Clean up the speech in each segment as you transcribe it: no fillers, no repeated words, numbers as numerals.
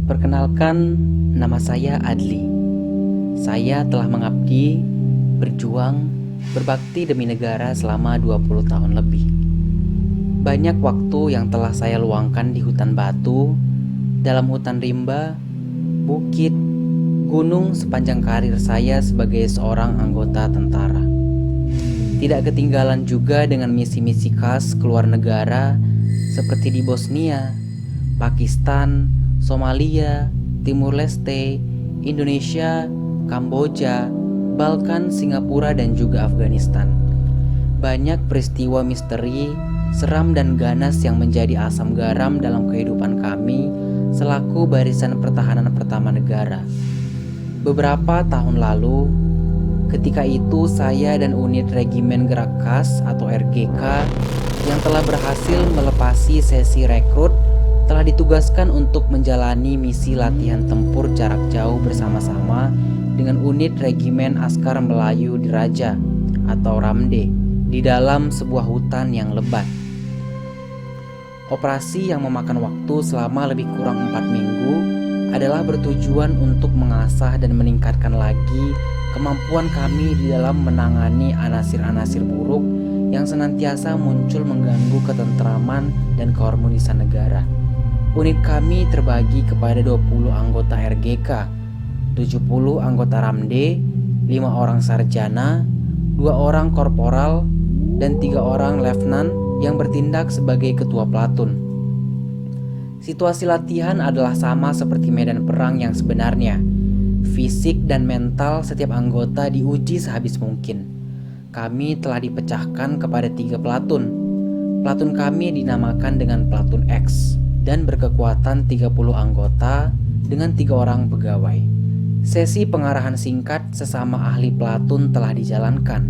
Perkenalkan, nama saya Adli. Saya telah mengabdi, berjuang, berbakti demi negara selama 20 tahun lebih. Banyak waktu yang telah saya luangkan di hutan batu, dalam hutan rimba, bukit, gunung sepanjang karir saya sebagai seorang anggota tentara. Tidak ketinggalan juga dengan misi-misi khas keluar negara seperti di Bosnia, Pakistan, Somalia, Timur Leste, Indonesia, Kamboja, Balkan, Singapura, dan juga Afghanistan. Banyak peristiwa misteri, seram dan ganas yang menjadi asam garam dalam kehidupan kami selaku barisan pertahanan pertama negara. Beberapa tahun lalu, ketika itu saya dan unit Regimen Gerak Khas atau RGK yang telah berhasil melepasi sesi rekrut telah ditugaskan untuk menjalani misi latihan tempur jarak jauh bersama-sama dengan unit Regimen Askar Melayu Diraja atau Ramde di dalam sebuah hutan yang lebat. Operasi yang memakan waktu selama lebih kurang 4 minggu adalah bertujuan untuk mengasah dan meningkatkan lagi kemampuan kami di dalam menangani anasir-anasir buruk yang senantiasa muncul mengganggu ketentraman dan keharmonisan negara. Unit kami terbagi kepada 20 anggota RGK, 70 anggota Ramde, 5 orang sarjana, 2 orang korporal, dan 3 orang letnan yang bertindak sebagai ketua platun. Situasi latihan adalah sama seperti medan perang yang sebenarnya. Fisik dan mental setiap anggota diuji sehabis mungkin. Kami telah dipecahkan kepada 3 platun. Platun kami dinamakan dengan Platun X dan berkekuatan 30 anggota dengan 3 orang pegawai. Sesi pengarahan singkat sesama ahli platun telah dijalankan.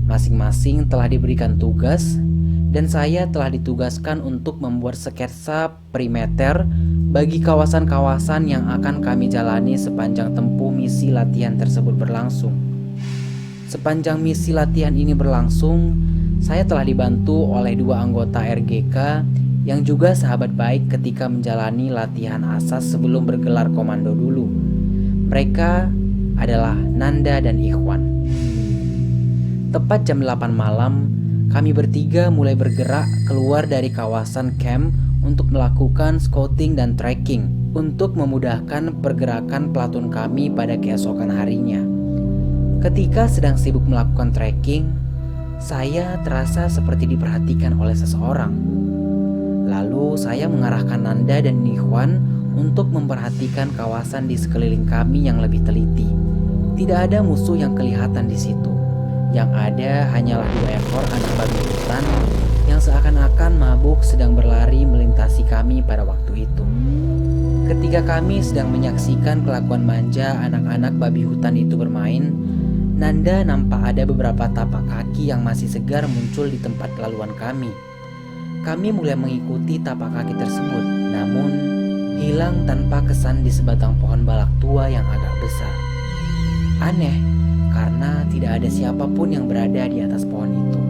Masing-masing telah diberikan tugas dan saya telah ditugaskan untuk membuat sketsa perimeter bagi kawasan-kawasan yang akan kami jalani sepanjang tempuh misi latihan tersebut berlangsung. Sepanjang misi latihan ini berlangsung, saya telah dibantu oleh 2 anggota RGK yang juga sahabat baik ketika menjalani latihan asas sebelum bergelar komando dulu. Mereka adalah Nanda dan Ikhwan. Tepat jam 8 malam, kami bertiga mulai bergerak keluar dari kawasan camp untuk melakukan scouting dan trekking untuk memudahkan pergerakan platun kami pada keesokan harinya. Ketika sedang sibuk melakukan trekking, saya terasa seperti diperhatikan oleh seseorang. Lalu saya mengarahkan Nanda dan Ikhwan untuk memperhatikan kawasan di sekeliling kami yang lebih teliti. Tidak ada musuh yang kelihatan di situ. Yang ada hanyalah 2 ekor anak babi hutan yang seakan-akan mabuk sedang berlari melintasi kami pada waktu itu. Ketika kami sedang menyaksikan kelakuan manja anak-anak babi hutan itu bermain, Nanda nampak ada beberapa tapak kaki yang masih segar muncul di tempat laluan kami. Kami mulai mengikuti tapak kaki tersebut, namun hilang tanpa kesan di sebatang pohon balak tua yang agak besar. Aneh, karena tidak ada siapapun yang berada di atas pohon itu.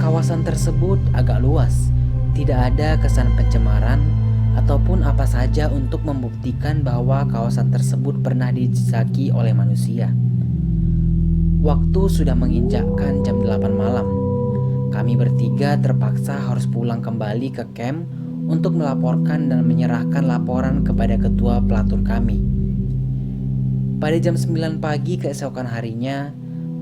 Kawasan tersebut agak luas, tidak ada kesan pencemaran ataupun apa saja untuk membuktikan bahwa kawasan tersebut pernah dijejaki oleh manusia. Waktu sudah menginjakkan jam 8 malam. Kami bertiga terpaksa harus pulang kembali ke camp untuk melaporkan dan menyerahkan laporan kepada ketua platun kami. Pada jam 9 pagi keesokan harinya,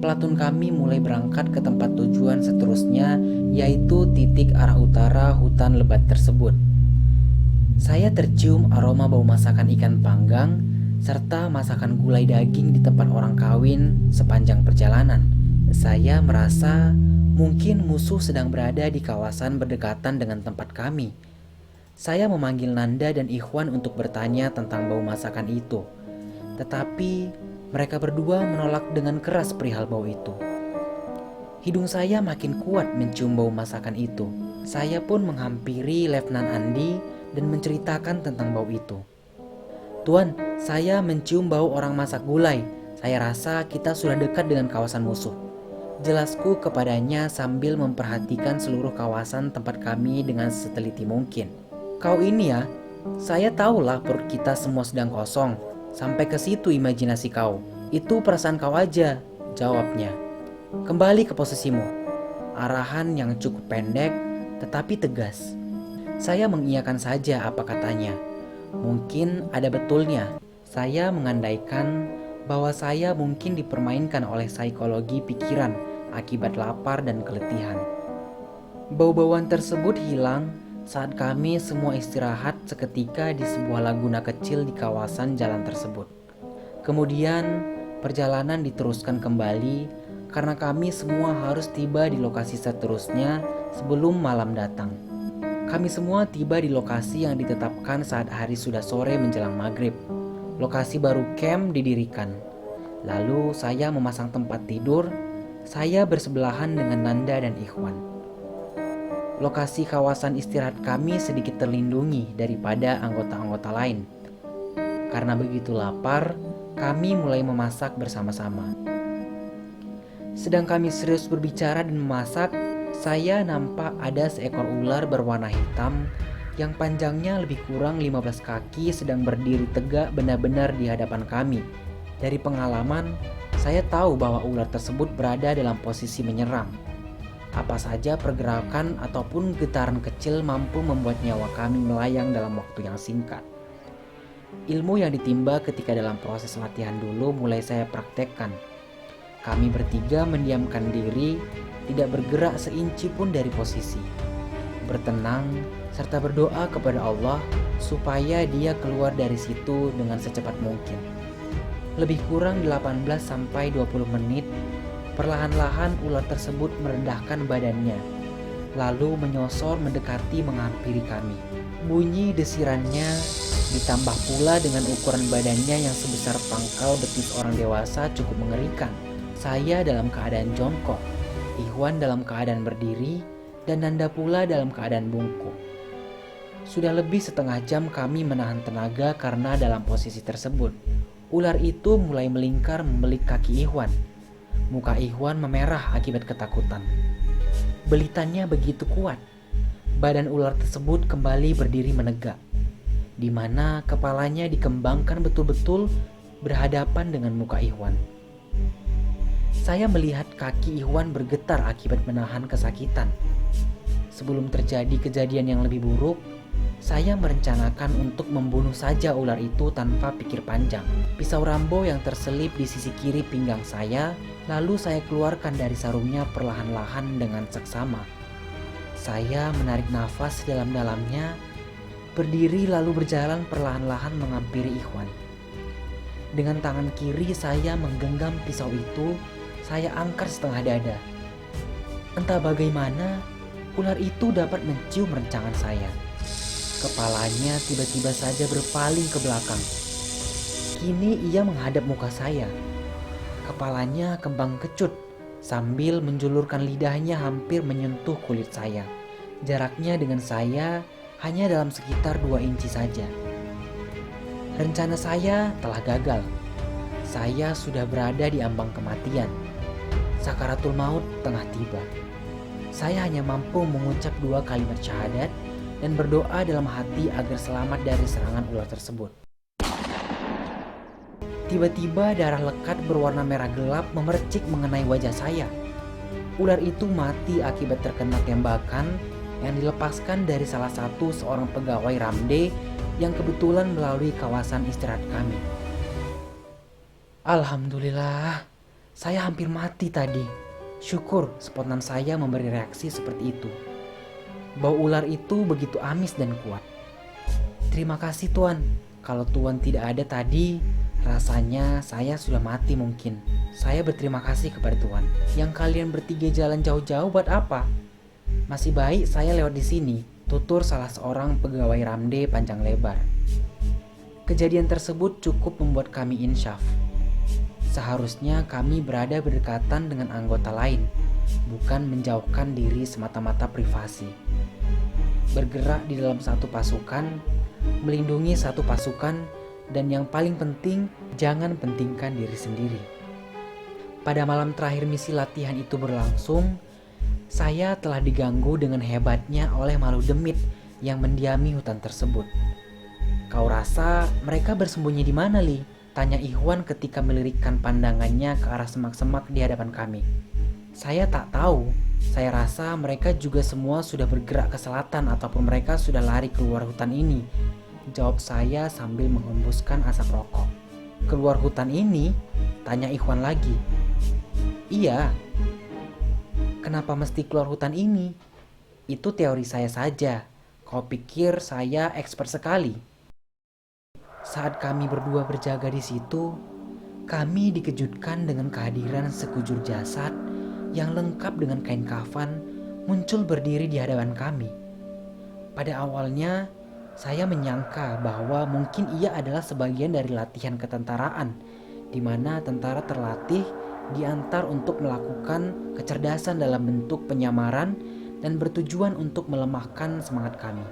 platun kami mulai berangkat ke tempat tujuan seterusnya, yaitu titik arah utara hutan lebat tersebut. Saya tercium aroma bau masakan ikan panggang serta masakan gulai daging di tempat orang kawin sepanjang perjalanan. Saya merasa mungkin musuh sedang berada di kawasan berdekatan dengan tempat kami. Saya memanggil Nanda dan Ikhwan untuk bertanya tentang bau masakan itu. Tetapi mereka berdua menolak dengan keras perihal bau itu. Hidung saya makin kuat mencium bau masakan itu. Saya pun menghampiri Letnan Andi dan menceritakan tentang bau itu. "Tuan, saya mencium bau orang masak gulai. Saya rasa kita sudah dekat dengan kawasan musuh," jelasku kepadanya sambil memperhatikan seluruh kawasan tempat kami dengan seteliti mungkin. "Kau ini ya," Saya tahulah perut kita semua sedang kosong. Sampai ke situ imajinasi kau. Itu perasaan kau aja, jawabnya. Kembali ke posisimu. Arahan yang cukup pendek tetapi tegas. Saya mengiyakan saja apa katanya. Mungkin ada betulnya. Saya mengandaikan bahwa saya mungkin dipermainkan oleh psikologi pikiran akibat lapar dan keletihan. Bau-bauan tersebut hilang saat kami semua istirahat seketika di sebuah laguna kecil di kawasan jalan tersebut. Kemudian perjalanan diteruskan kembali karena kami semua harus tiba di lokasi seterusnya sebelum malam datang. Kami semua tiba di lokasi yang ditetapkan saat hari sudah sore menjelang maghrib. Lokasi baru camp didirikan. Lalu saya memasang tempat tidur. Saya bersebelahan dengan Nanda dan Ikhwan. Lokasi kawasan istirahat kami sedikit terlindungi daripada anggota-anggota lain. Karena begitu lapar, kami mulai memasak bersama-sama. Sedang kami serius berbicara dan memasak, saya nampak ada seekor ular berwarna hitam yang panjangnya lebih kurang 15 kaki sedang berdiri tegak benar-benar di hadapan kami. Dari pengalaman, saya tahu bahwa ular tersebut berada dalam posisi menyerang. Apa saja pergerakan ataupun getaran kecil mampu membuat nyawa kami melayang dalam waktu yang singkat. Ilmu yang ditimba ketika dalam proses latihan dulu mulai saya praktekkan. Kami bertiga mendiamkan diri, tidak bergerak seinci pun dari posisi. Bertenang, serta berdoa kepada Allah supaya dia keluar dari situ dengan secepat mungkin. Lebih kurang 18-20 menit, perlahan-lahan ular tersebut merendahkan badannya, lalu menyosor mendekati menghampiri kami. Bunyi desirannya ditambah pula dengan ukuran badannya yang sebesar pangkal betis orang dewasa cukup mengerikan. Saya dalam keadaan jongkok, Ikhwan dalam keadaan berdiri, dan Nanda pula dalam keadaan bungkuk. Sudah lebih setengah jam kami menahan tenaga karena dalam posisi tersebut. Ular itu mulai melingkar membelik kaki Ikhwan. Muka Ikhwan memerah akibat ketakutan. Belitannya begitu kuat. Badan ular tersebut kembali berdiri menegak, di mana kepalanya dikembangkan betul-betul berhadapan dengan muka Ikhwan. Saya melihat kaki Ikhwan bergetar akibat menahan kesakitan. Sebelum terjadi kejadian yang lebih buruk, saya merencanakan untuk membunuh saja ular itu tanpa pikir panjang. Pisau Rambo yang terselip di sisi kiri pinggang saya, lalu saya keluarkan dari sarungnya perlahan-lahan dengan seksama. Saya menarik nafas dalam-dalamnya, berdiri lalu berjalan perlahan-lahan menghampiri Ikhwan. Dengan tangan kiri saya menggenggam pisau itu, saya angkat setengah dada. Entah bagaimana, ular itu dapat mencium rencangan saya. Kepalanya tiba-tiba saja berpaling ke belakang. Kini ia menghadap muka saya. Kepalanya kembang kecut sambil menjulurkan lidahnya hampir menyentuh kulit saya. Jaraknya dengan saya hanya dalam sekitar 2 inci saja. Rencana saya telah gagal. Saya sudah berada di ambang kematian. Sakaratul maut tengah tiba. Saya hanya mampu mengucap 2 kalimat syahadat dan berdoa dalam hati agar selamat dari serangan ular tersebut. Tiba-tiba darah lekat berwarna merah gelap memercik mengenai wajah saya. Ular itu mati akibat terkena tembakan yang dilepaskan dari salah satu seorang pegawai Ramde yang kebetulan melalui kawasan istirahat kami. Alhamdulillah, saya hampir mati tadi. Syukur spontan saya memberi reaksi seperti itu. Bau ular itu begitu amis dan kuat. Terima kasih Tuan. Kalau Tuan tidak ada tadi, rasanya saya sudah mati mungkin. Saya berterima kasih kepada Tuan. Yang kalian bertiga jalan jauh-jauh buat apa? Masih baik saya lewat di sini, tutur salah seorang pegawai Ramde panjang lebar. Kejadian tersebut cukup membuat kami insyaf. Seharusnya kami berada berdekatan dengan anggota lain, bukan menjauhkan diri semata-mata privasi. Bergerak di dalam satu pasukan, melindungi satu pasukan, dan yang paling penting, jangan pentingkan diri sendiri. Pada malam terakhir misi latihan itu berlangsung, saya telah diganggu dengan hebatnya oleh makhluk demit yang mendiami hutan tersebut. Kau rasa mereka bersembunyi di mana, Li? Tanya Ikhwan ketika melirikkan pandangannya ke arah semak-semak di hadapan kami. Saya tak tahu. Saya rasa mereka juga semua sudah bergerak ke selatan ataupun mereka sudah lari keluar hutan ini. Jawab saya sambil menghembuskan asap rokok. Keluar hutan ini? Tanya Ikhwan lagi. Iya. Kenapa mesti keluar hutan ini? Itu teori saya saja. Kau pikir saya expert sekali? Saat kami berdua berjaga di situ, kami dikejutkan dengan kehadiran sekujur jasad yang lengkap dengan kain kafan muncul berdiri di hadapan kami. Pada awalnya, saya menyangka bahwa mungkin ia adalah sebagian dari latihan ketentaraan, di mana tentara terlatih diantar untuk melakukan kecerdasan dalam bentuk penyamaran dan bertujuan untuk melemahkan semangat kami.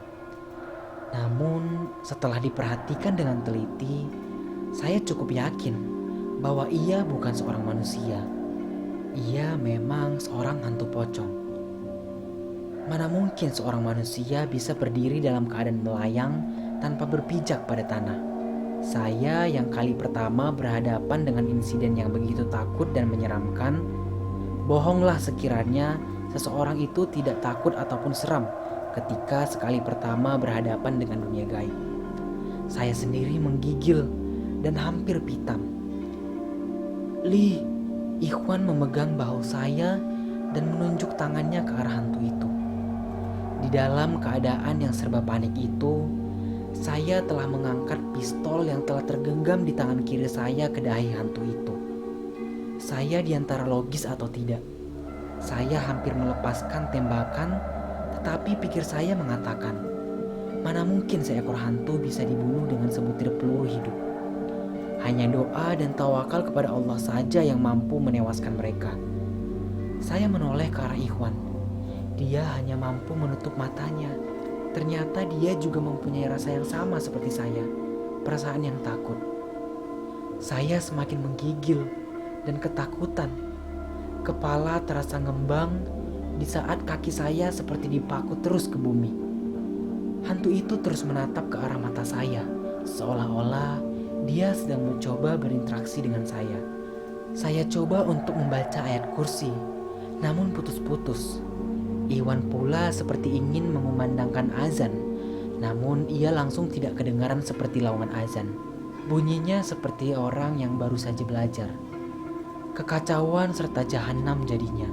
Namun, setelah diperhatikan dengan teliti, saya cukup yakin bahwa ia bukan seorang manusia. Ia memang seorang hantu pocong. Mana mungkin seorang manusia bisa berdiri dalam keadaan melayang tanpa berpijak pada tanah. Saya yang kali pertama berhadapan dengan insiden yang begitu takut dan menyeramkan, bohonglah sekiranya seseorang itu tidak takut ataupun seram ketika sekali pertama berhadapan dengan dunia gaib. Saya sendiri menggigil dan hampir pitam. Li, Ikhwan memegang bahu saya dan menunjuk tangannya ke arah hantu itu. Di dalam keadaan yang serba panik itu, saya telah mengangkat pistol yang telah tergenggam di tangan kiri saya ke dahi hantu itu. Saya diantara logis atau tidak. Saya hampir melepaskan tembakan, tetapi pikir saya mengatakan, mana mungkin seekor hantu bisa dibunuh dengan sebutir peluru hidup. Hanya doa dan tawakal kepada Allah saja yang mampu menewaskan mereka. Saya menoleh ke arah Ikhwan. Dia hanya mampu menutup matanya. Ternyata dia juga mempunyai rasa yang sama seperti saya, perasaan yang takut. Saya semakin menggigil dan ketakutan. Kepala terasa ngembang di saat kaki saya seperti dipaku terus ke bumi. Hantu itu terus menatap ke arah mata saya, seolah-olah dia sedang mencoba berinteraksi dengan saya. Saya coba untuk membaca ayat kursi, namun putus-putus. Iwan pula seperti ingin mengumandangkan azan, namun ia langsung tidak kedengaran seperti lawangan azan. Bunyinya seperti orang yang baru saja belajar. Kekacauan serta jahanam jadinya.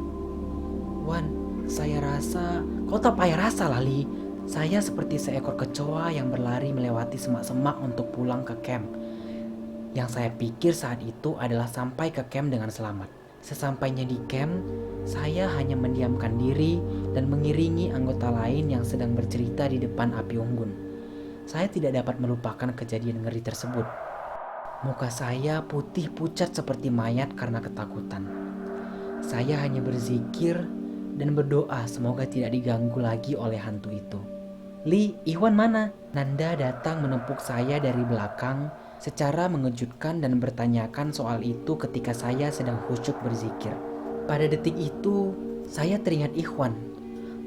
Wan, saya rasa kau tak payah rasa, Lali. Saya seperti seekor kecoa yang berlari melewati semak-semak untuk pulang ke camp. Yang saya pikir saat itu adalah sampai ke camp dengan selamat. Sesampainya di camp, saya hanya mendiamkan diri dan mengiringi anggota lain yang sedang bercerita di depan api unggun. Saya tidak dapat melupakan kejadian ngeri tersebut. Muka saya putih pucat seperti mayat karena ketakutan. Saya hanya berzikir dan berdoa semoga tidak diganggu lagi oleh hantu itu. Li, Ikhwan mana? Nanda datang menepuk saya dari belakang secara mengejutkan dan bertanyakan soal itu ketika saya sedang khusyuk berzikir. Pada detik itu, saya teringat Ikhwan.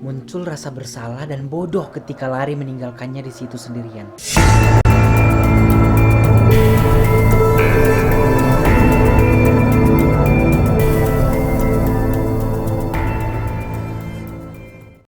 Muncul rasa bersalah dan bodoh ketika lari meninggalkannya di situ sendirian.